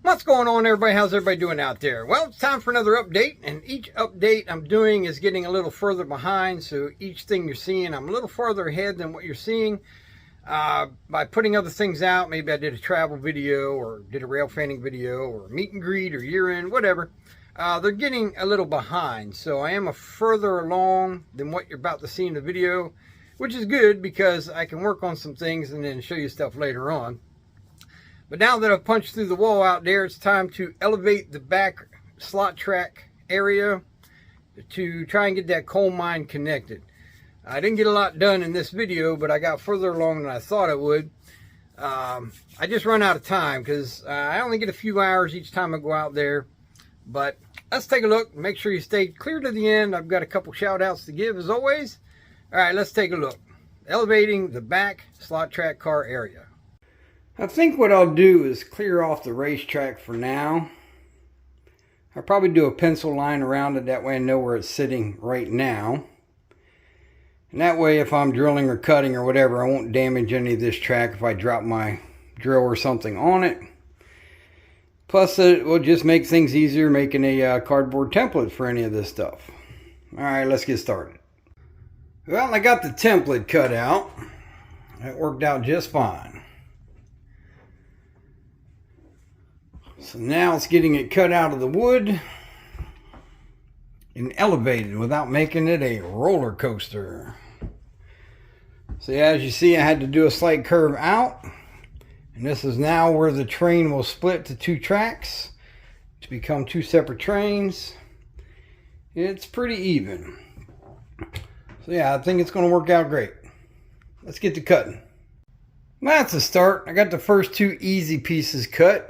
What's going on, everybody? How's everybody doing out there? Well, it's time for another update, and each update I'm doing is getting a little further behind, so each thing you're seeing, I'm a little farther ahead than what you're seeing. By putting other things out, maybe I did a travel video, or did a rail fanning video, or meet and greet, or year-end, whatever. They're getting a little behind, so I am a further along than what you're about to see in the video, which is good because I can work on some things and then show you stuff later on. But now that I've punched through the wall out there, it's time to elevate the back slot track area to try and get that coal mine connected. I didn't get a lot done in this video, but I got further along than I thought I would. I just run out of time because I only get a few hours each time I go out there. But let's take a look. Make sure you stay clear to the end. I've got a couple shout outs to give as always. All right, let's take a look. Elevating the back slot track car area. I think what I'll do is clear off the racetrack for now. I'll probably do a pencil line around it, that way I know where it's sitting right now. And that way if I'm drilling or cutting or whatever, I won't damage any of this track if I drop my drill or something on it. Plus it will just make things easier making a cardboard template for any of this stuff. Alright, let's get started. Well, I got the template cut out. It worked out just fine. So now it's getting it cut out of the wood and elevated without making it a roller coaster. So as you see, I had to do a slight curve out. And this is now where the train will split to two tracks to become two separate trains. It's pretty even. So yeah, I think it's going to work out great. Let's get to cutting. That's a start. I got the first two easy pieces cut.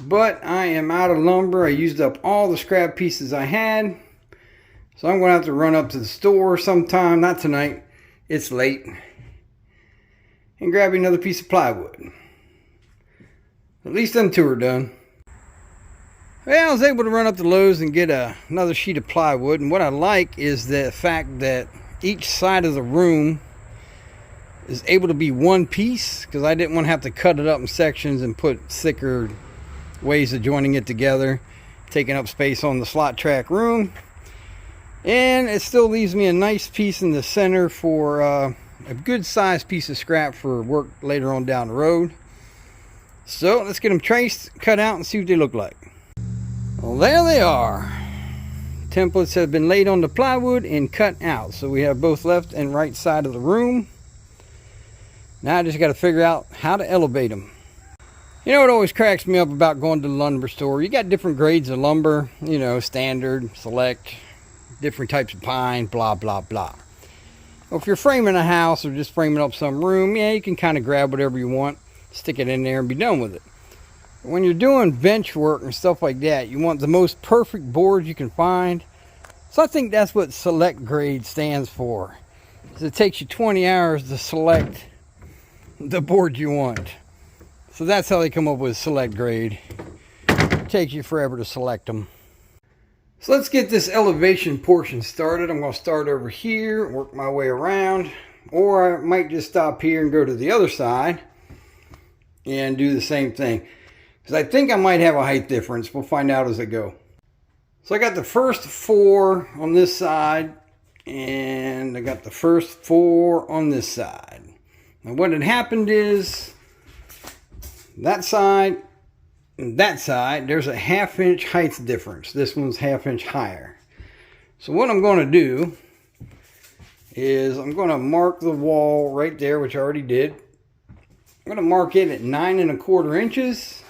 But I am out of lumber. I used up all the scrap pieces I had. So I'm going to have to run up to the store sometime. Not tonight. It's late. And grab another piece of plywood. At least them two are done. Well, I was able to run up to Lowe's and get another sheet of plywood. And what I like is the fact that each side of the room is able to be one piece. Because I didn't want to have to cut it up in sections and put thicker ways of joining it together, taking up space on the slot track room. And it still leaves me a nice piece in the center for a good sized piece of scrap for work later on down the road. So let's get them traced, cut out, and see what they look like. Well, there they are. Templates have been laid on the plywood and cut out, so we have both left and right side of the room. Now I just got to figure out how to elevate them. You know what always cracks me up about going to the lumber store? You got different grades of lumber, you know, standard, select, different types of pine, blah, blah, blah. Well, if you're framing a house or just framing up some room, yeah, you can kind of grab whatever you want, stick it in there and be done with it. But when you're doing bench work and stuff like that, you want the most perfect board you can find. So I think that's what select grade stands for. It takes you 20 hours to select the board you want. So that's how they come up with select grade. It takes you forever to select them. So let's get this elevation portion started. I'm going to start over here, work my way around. Or I might just stop here and go to the other side and do the same thing. Because I think I might have a height difference. We'll find out as I go. So I got the first 4 on this side. And I got the first 4 on this side. Now what had happened is, that side and that side, there's a 1/2 inch height difference. This one's 1/2 inch higher. So what I'm going to do is I'm going to mark the wall right there, which I already did. I'm going to mark it at 9 1/4 inches.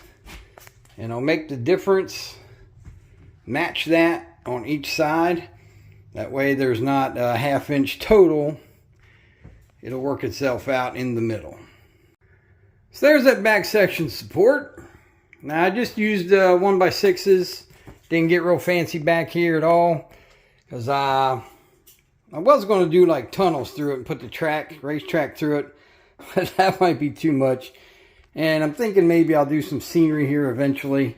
And I'll make the difference match that on each side. That way there's not a 1/2 inch total. It'll work itself out in the middle. So there's that back section support. Now I just used 1x6s. Didn't get real fancy back here at all. Because I was going to do like tunnels through it and put the racetrack through it. But that might be too much. And I'm thinking maybe I'll do some scenery here eventually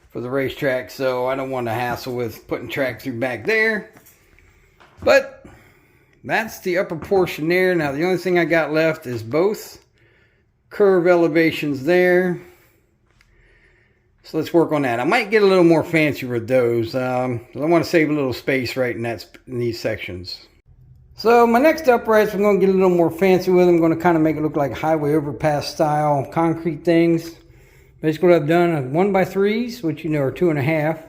for the racetrack. So I don't want to hassle with putting track through back there. But that's the upper portion there. Now the only thing I got left is both curve elevations there So let's work on that. I might get a little more fancy with those. I want to save a little space right in these sections. So my next uprights, I'm going to get a little more fancy with. I'm going to kind of make it look like highway overpass style concrete things. Basically what I've done is 1x3s, which you know are 2.5.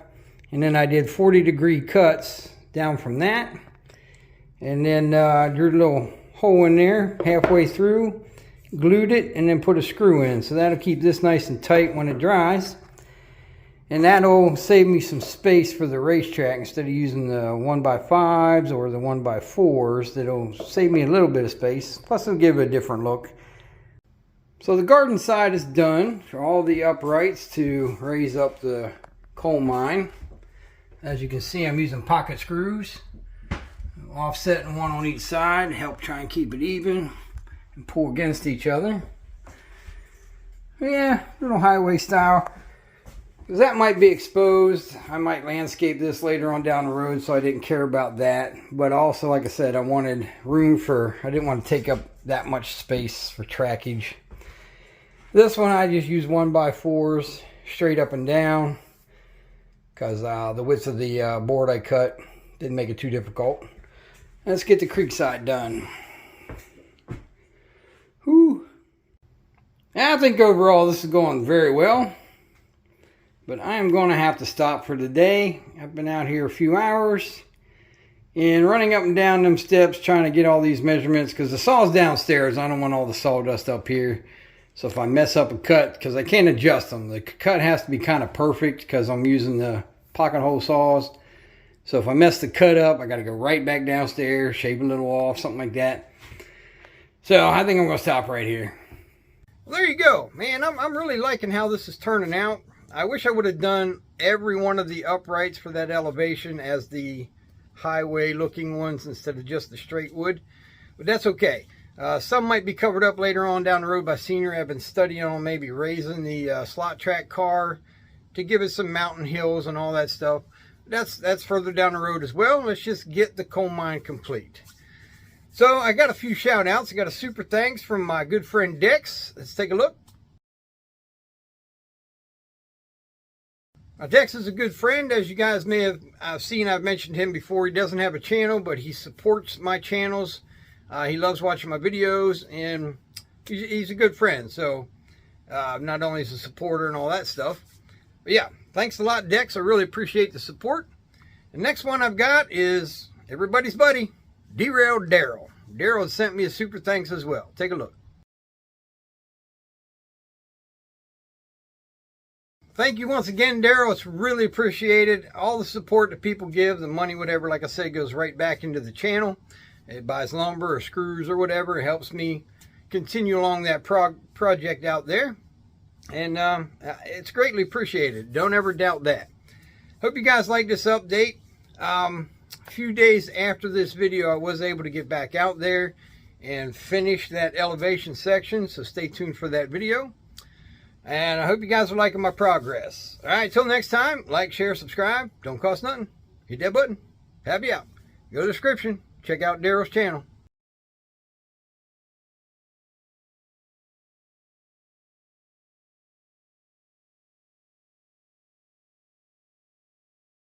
And then I did 40-degree cuts down from that. And then drew a little hole in there halfway through, glued it, and then put a screw in. So that'll keep this nice and tight when it dries. And that'll save me some space for the racetrack instead of using the 1x5s or the 1x4s. That'll save me a little bit of space. Plus it'll give it a different look. So the garden side is done for all the uprights to raise up the coal mine. As you can see, I'm using pocket screws. Offsetting one on each side to help try and keep it even and pull against each other. Yeah, little highway style. Because that might be exposed. I might landscape this later on down the road, so I didn't care about that. But also, like I said, I wanted room for, I didn't want to take up that much space for trackage. This one I just use 1x4s straight up and down. Because the width of the board I cut didn't make it too difficult. Let's get the creek side done. Whew. I think overall this is going very well. But I am going to have to stop for today. I've been out here a few hours and running up and down them steps trying to get all these measurements because the saw's downstairs. I don't want all the sawdust up here. So if I mess up a cut, because I can't adjust them, the cut has to be kind of perfect because I'm using the pocket hole saws. So if I mess the cut up, I got to go right back downstairs, shave a little off, something like that. So I think I'm going to stop right here. Well, there you go, man. I'm really liking how this is turning out. I wish I would have done every one of the uprights for that elevation as the highway looking ones instead of just the straight wood. But that's okay. Some might be covered up later on down the road by scenery. I've been studying on maybe raising the slot track car to give it some mountain hills and all that stuff. That's further down the road as well. Let's just get the coal mine complete. So I got a few shout outs. I got a super thanks from my good friend Dex. Let's take a look. Dex is a good friend. As you guys may have seen, I've mentioned him before. He doesn't have a channel, but he supports my channels. He loves watching my videos, and he's a good friend. So not only is a supporter and all that stuff, but yeah, thanks a lot, Dex. I really appreciate the support. The next one I've got is everybody's buddy, Derailed Darrell. Darrell has sent me a super thanks as well. Take a look. Thank you once again, Darrell. It's really appreciated. All the support that people give, the money, whatever, like I said, goes right back into the channel. It buys lumber or screws or whatever. It helps me continue along that project out there. And it's greatly appreciated. Don't ever doubt that. Hope you guys like this update. A few days after this video, I was able to get back out there and finish that elevation section. So stay tuned for that video. And I hope you guys are liking my progress. All right, till next time, like, share, subscribe. Don't cost nothing. Hit that button. Happy out. Go to the description. Check out Darrell's channel.